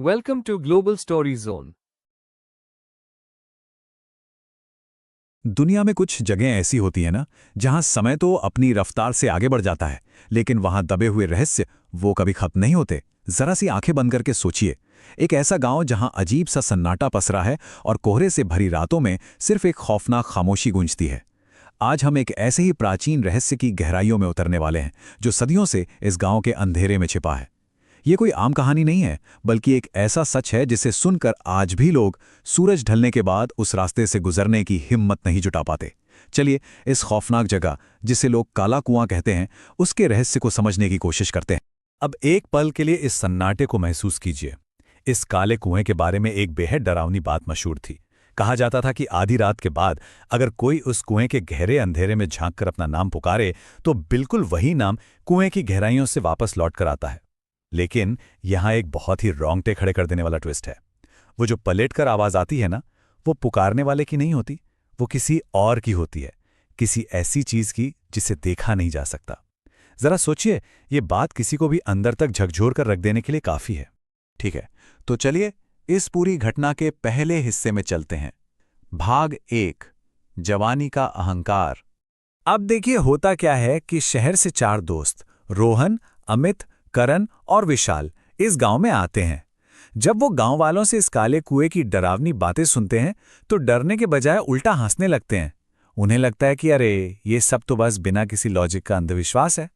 Welcome to Global Story Zone. दुनिया में कुछ जगह ऐसी होती है ना, जहां समय तो अपनी रफ्तार से आगे बढ़ जाता है, लेकिन वहां दबे हुए रहस्य वो कभी खत्म नहीं होते। जरा सी आंखें बंद करके सोचिए, एक ऐसा गांव जहां अजीब सा सन्नाटा पसरा है और कोहरे से भरी रातों में सिर्फ एक खौफनाक खामोशी गूंजती है। आज हम एक ऐसे ही प्राचीन रहस्य की गहराइयों में उतरने वाले हैं, जो सदियों से इस गांव के अंधेरे में छिपा है। ये कोई आम कहानी नहीं है, बल्कि एक ऐसा सच है जिसे सुनकर आज भी लोग सूरज ढलने के बाद उस रास्ते से गुजरने की हिम्मत नहीं जुटा पाते। चलिए इस खौफनाक जगह, जिसे लोग काला कुआं कहते हैं, उसके रहस्य को समझने की कोशिश करते हैं। अब एक पल के लिए इस सन्नाटे को महसूस कीजिए। इस काले कुएं के बारे में एक बेहद डरावनी बात मशहूर थी। कहा जाता था कि आधी रात के बाद अगर कोई उस कुएं के गहरे अंधेरे में झांककर अपना नाम पुकारे, तो बिल्कुल वही नाम कुएं की गहराइयों से वापस लौट कर आता है। लेकिन यहां एक बहुत ही रोंगटे खड़े कर देने वाला ट्विस्ट है। वो जो पलटकर आवाज आती है ना, वो पुकारने वाले की नहीं होती, वो किसी और की होती है, किसी ऐसी चीज की जिसे देखा नहीं जा सकता। जरा सोचिए, ये बात किसी को भी अंदर तक झकझोर कर रख देने के लिए काफी है। ठीक है, तो चलिए इस पूरी घटना के पहले हिस्से में चलते हैं। भाग 1, जवानी का अहंकार। अब देखिए होता क्या है कि शहर से 4 दोस्त रोहन, अमित, करण और विशाल इस गांव में आते हैं। जब वो गांव वालों से इस काले कुएं की डरावनी बातें सुनते हैं, तो डरने के बजाय उल्टा हंसने लगते हैं। उन्हें लगता है कि अरे ये सब तो बस बिना किसी लॉजिक का अंधविश्वास है।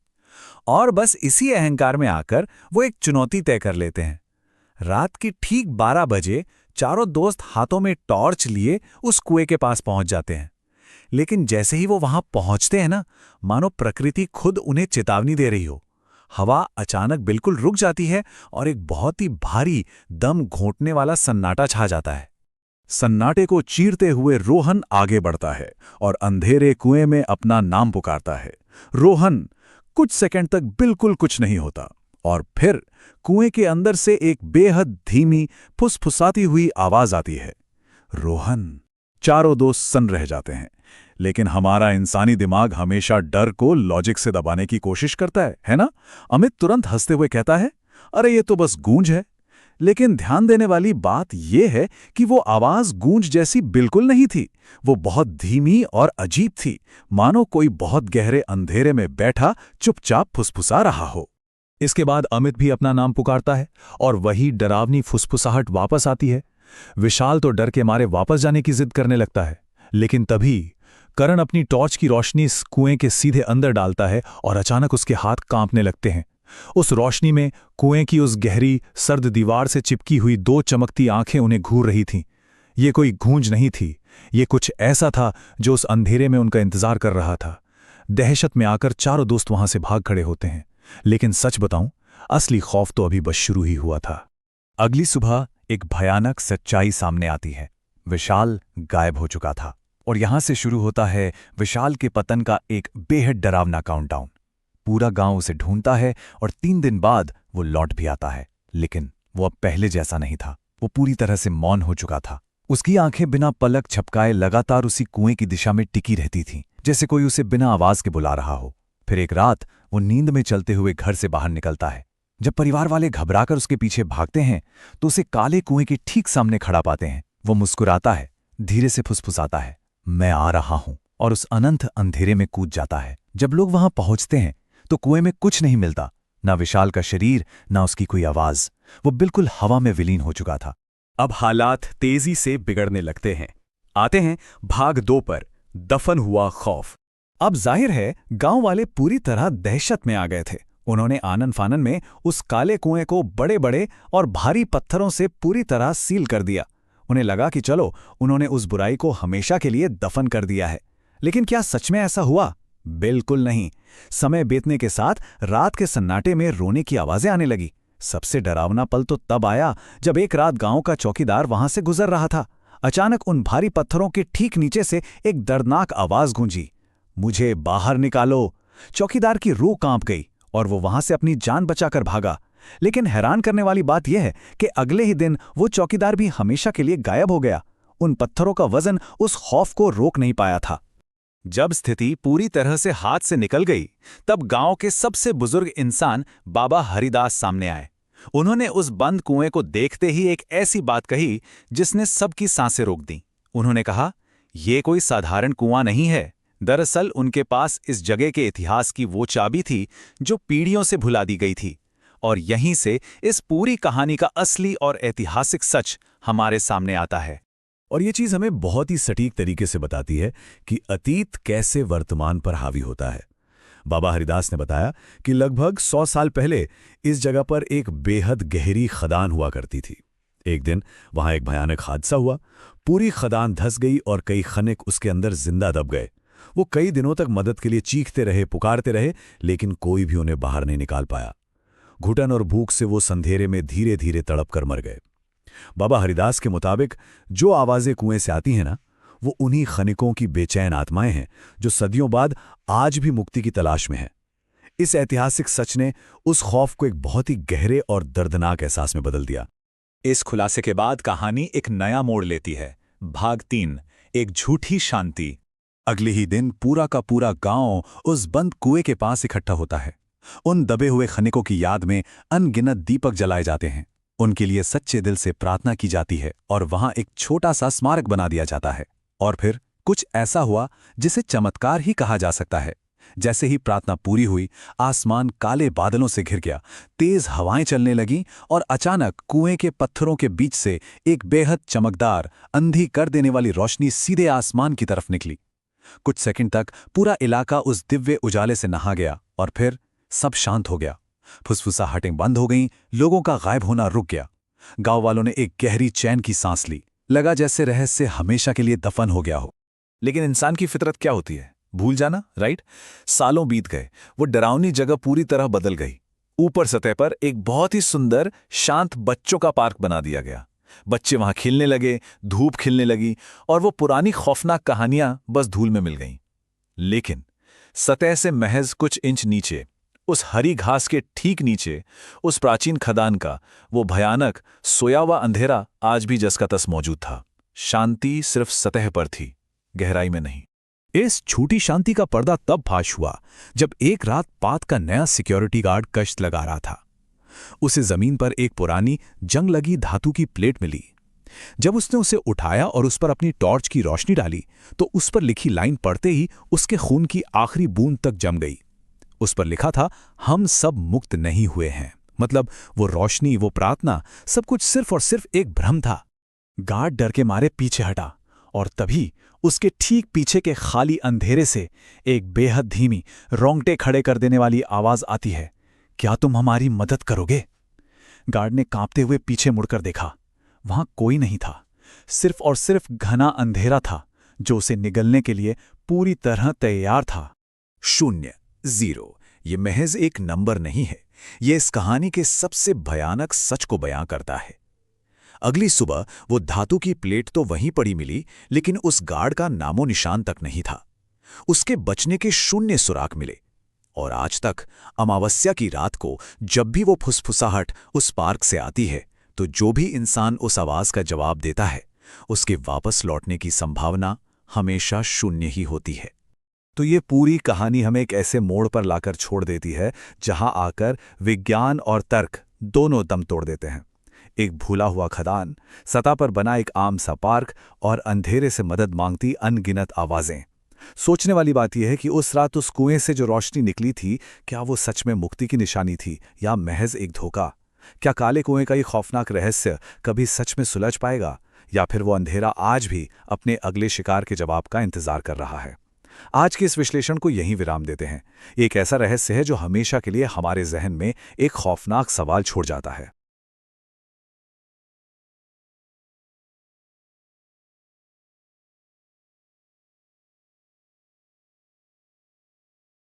और बस इसी अहंकार में आकर वो एक चुनौती तय कर लेते हैं। रात की ठीक 12 बजे चारों दोस्त हाथों में टॉर्च लिए उस कुएं के पास पहुंच जाते हैं। लेकिन जैसे ही वो वहां पहुंचते हैं ना, मानो प्रकृति खुद उन्हें चेतावनी दे रही हो। हवा अचानक बिल्कुल रुक जाती है और एक बहुत ही भारी, दम घोंटने वाला सन्नाटा छा जाता है। सन्नाटे को चीरते हुए रोहन आगे बढ़ता है और अंधेरे कुएं में अपना नाम पुकारता है। रोहन। कुछ सेकंड तक बिल्कुल कुछ नहीं होता, और फिर कुएं के अंदर से एक बेहद धीमी, फुसफुसाती हुई आवाज आती है, रोहन। चारों दोस्त सन्न रह जाते हैं, लेकिन हमारा इंसानी दिमाग हमेशा डर को लॉजिक से दबाने की कोशिश करता है ना? अमित तुरंत हंसते हुए कहता है, अरे ये तो बस गूंज है। लेकिन ध्यान देने वाली बात यह है कि वो आवाज गूंज जैसी बिल्कुल नहीं थी। वो बहुत धीमी और अजीब थी, मानो कोई बहुत गहरे अंधेरे में बैठा चुपचाप फुसफुसा रहा हो। इसके बाद अमित भी अपना नाम पुकारता है और वही डरावनी फुसफुसाहट वापस आती है। विशाल तो डर के मारे वापस जाने की जिद करने लगता है, लेकिन तभी करण अपनी टॉर्च की रोशनी इस कुएं के सीधे अंदर डालता है और अचानक उसके हाथ कांपने लगते हैं। उस रोशनी में कुएं की उस गहरी, सर्द दीवार से चिपकी हुई 2 चमकती आंखें उन्हें घूर रही थीं। ये कोई गूंज नहीं थी, ये कुछ ऐसा था जो उस अंधेरे में उनका इंतजार कर रहा था। दहशत में आकर चारों दोस्त वहां से भाग खड़े होते हैं। लेकिन सच बताऊं, असली खौफ तो अभी बस शुरू ही हुआ था। अगली सुबह एक भयानक सच्चाई सामने आती है। विशाल गायब हो चुका था, और यहां से शुरू होता है विशाल के पतन का एक बेहद डरावना काउंटडाउन। पूरा गांव उसे ढूंढता है और 3 दिन बाद वो लौट भी आता है, लेकिन वो अब पहले जैसा नहीं था। वो पूरी तरह से मौन हो चुका था। उसकी आंखें बिना पलक झपकाए लगातार उसी कुएं की दिशा में टिकी रहती थीं, जैसे कोई उसे बिना आवाज के बुला रहा हो। फिर एक रात वो नींद में चलते हुए घर से बाहर निकलता है। जब परिवार वाले घबराकर उसके पीछे भागते हैं, तो उसे काले कुएं के ठीक सामने खड़ा पाते हैं। वो मुस्कुराता है, धीरे से फुसफुसाता है, मैं आ रहा हूं, और उस अनंत अंधेरे में कूद जाता है। जब लोग वहां पहुंचते हैं तो कुएं में कुछ नहीं मिलता, ना विशाल का शरीर, ना उसकी कोई आवाज। वो बिल्कुल हवा में विलीन हो चुका था। अब हालात तेजी से बिगड़ने लगते हैं। आते हैं भाग 2 पर, दफन हुआ खौफ। अब जाहिर है गांव वाले पूरी तरह दहशत में आ गए थे। उन्होंने आनन फानन में उस काले कुएं को बड़े बड़े और भारी पत्थरों से पूरी तरह सील कर दिया। उन्हें लगा कि चलो, उन्होंने उस बुराई को हमेशा के लिए दफन कर दिया है। लेकिन क्या सच में ऐसा हुआ? बिल्कुल नहीं। समय बीतने के साथ रात के सन्नाटे में रोने की आवाजें आने लगी। सबसे डरावना पल तो तब आया जब एक रात गांव का चौकीदार वहां से गुजर रहा था। अचानक उन भारी पत्थरों के ठीक नीचे से एक दर्दनाक आवाज गूंजी, मुझे बाहर निकालो। चौकीदार की रूह कांप गई और वो वहां से अपनी जान बचाकर भागा। लेकिन हैरान करने वाली बात यह है कि अगले ही दिन वो चौकीदार भी हमेशा के लिए गायब हो गया। उन पत्थरों का वजन उस खौफ को रोक नहीं पाया था। जब स्थिति पूरी तरह से हाथ से निकल गई, तब गांव के सबसे बुजुर्ग इंसान बाबा हरिदास सामने आए। उन्होंने उस बंद कुएं को देखते ही एक ऐसी बात कही जिसने सबकी सांसें रोक दी। उन्होंने कहा, यह कोई साधारण कुआं नहीं है। दरअसल उनके पास इस जगह के इतिहास की वो चाबी थी जो पीढ़ियों से भुला दी गई थी। और यहीं से इस पूरी कहानी का असली और ऐतिहासिक सच हमारे सामने आता है। और ये चीज़ हमें बहुत ही सटीक तरीके से बताती है कि अतीत कैसे वर्तमान पर हावी होता है। बाबा हरिदास ने बताया कि लगभग 100 साल पहले इस जगह पर एक बेहद गहरी खदान हुआ करती थी। एक दिन वहां एक भयानक हादसा हुआ। पूरी खदान धंस गई और कई खनिक उसके अंदर जिंदा दब गए। वो कई दिनों तक मदद के लिए चीखते रहे, पुकारते रहे, लेकिन कोई भी उन्हें बाहर नहीं निकाल पाया। घुटन और भूख से वो संधेरे में धीरे धीरे तड़प कर मर गए। बाबा हरिदास के मुताबिक जो आवाजें कुएं से आती हैं ना, वो उन्हीं खनिकों की बेचैन आत्माएं हैं जो सदियों बाद आज भी मुक्ति की तलाश में हैं। इस ऐतिहासिक सच ने उस खौफ को एक बहुत ही गहरे और दर्दनाक एहसास में बदल दिया। इस खुलासे के बाद कहानी एक नया मोड़ लेती है। भाग 3, एक झूठी शांति। अगले ही दिन पूरा का पूरा गांव उस बंद कुएं के पास इकट्ठा होता है। उन दबे हुए खनिकों की याद में अनगिनत दीपक जलाए जाते हैं। उनके लिए सच्चे दिल से प्रार्थना की जाती है और वहां एक छोटा सा स्मारक बना दिया जाता है। और फिर कुछ ऐसा हुआ जिसे चमत्कार ही कहा जा सकता है। जैसे ही प्रार्थना पूरी हुई, आसमान काले बादलों से घिर गया, तेज हवाएं चलने लगीं और अचानक कुएं के पत्थरों के बीच से एक बेहद चमकदार, अंधी कर देने वाली रोशनी सीधे आसमान की तरफ निकली। कुछ सेकंड तक पूरा इलाका उस दिव्य उजाले से नहा गया और फिर सब शांत हो गया। फुसफुसाहटें बंद हो गईं, लोगों का गायब होना रुक गया। गांव वालों ने एक गहरी चैन की सांस ली। लगा जैसे रहस्य हमेशा के लिए दफन हो गया हो। लेकिन इंसान की फितरत क्या होती है? भूल जाना, राइट? सालों बीत गए, वो डरावनी जगह पूरी तरह बदल गई। ऊपर सतह पर एक बहुत ही सुंदर, शांत बच्चों का पार्क बना दिया गया। बच्चे वहां खेलने लगे, धूप खिलने लगी और वो पुरानी खौफनाक कहानियां बस धूल में मिल गईं। लेकिन सतह से महज कुछ इंच नीचे, उस हरी घास के ठीक नीचे, उस प्राचीन खदान का वो भयानक सोया हुआ अंधेरा आज भी जस का तस मौजूद था। शांति सिर्फ सतह पर थी, गहराई में नहीं। इस छूटी शांति का पर्दा तब फाश हुआ जब एक रात पात का नया सिक्योरिटी गार्ड गश्त लगा रहा था। उसे जमीन पर एक पुरानी जंग लगी धातु की प्लेट मिली। जब उसने उसे उठाया और उस पर अपनी टॉर्च की रोशनी डाली तो उस पर लिखी लाइन पढ़ते ही उसके खून की आखिरी बूंद तक जम गई। उस पर लिखा था, हम सब मुक्त नहीं हुए हैं। मतलब वो रोशनी, वो प्रार्थना, सब कुछ सिर्फ और सिर्फ एक भ्रम था। गार्ड डर के मारे पीछे हटा और तभी उसके ठीक पीछे के खाली अंधेरे से एक बेहद धीमी, रोंगटे खड़े कर देने वाली आवाज आती है, क्या तुम हमारी मदद करोगे? गार्ड ने कांपते हुए पीछे मुड़कर देखा। वहां कोई नहीं था, सिर्फ और सिर्फ घना अंधेरा था जो उसे निगलने के लिए पूरी तरह तैयार था। 0, 0 ये महज एक नंबर नहीं है, ये इस कहानी के सबसे भयानक सच को बयां करता है। अगली सुबह वो धातु की प्लेट तो वहीं पड़ी मिली, लेकिन उस गार्ड का नामो निशान तक नहीं था। उसके बचने के 0 सुराग मिले। और आज तक अमावस्या की रात को जब भी वो फुसफुसाहट उस पार्क से आती है, तो जो भी इंसान उस आवाज का जवाब देता है, उसके वापस लौटने की संभावना हमेशा 0 ही होती है। तो ये पूरी कहानी हमें एक ऐसे मोड़ पर लाकर छोड़ देती है जहां आकर विज्ञान और तर्क दोनों दम तोड़ देते हैं। एक भूला हुआ खदान, सतह पर बना एक आम सा पार्क और अंधेरे से मदद मांगती अनगिनत आवाजें। सोचने वाली बात यह है कि उस रात उस कुएं से जो रोशनी निकली थी, क्या वो सच में मुक्ति की निशानी थी या महज एक धोखा? क्या काले कुएं का ये खौफनाक रहस्य कभी सच में सुलझ पाएगा, या फिर वो अंधेरा आज भी अपने अगले शिकार के जवाब का इंतजार कर रहा है? आज के इस विश्लेषण को यहीं विराम देते हैं। एक ऐसा रहस्य है जो हमेशा के लिए हमारे जहन में एक खौफनाक सवाल छोड़ जाता है।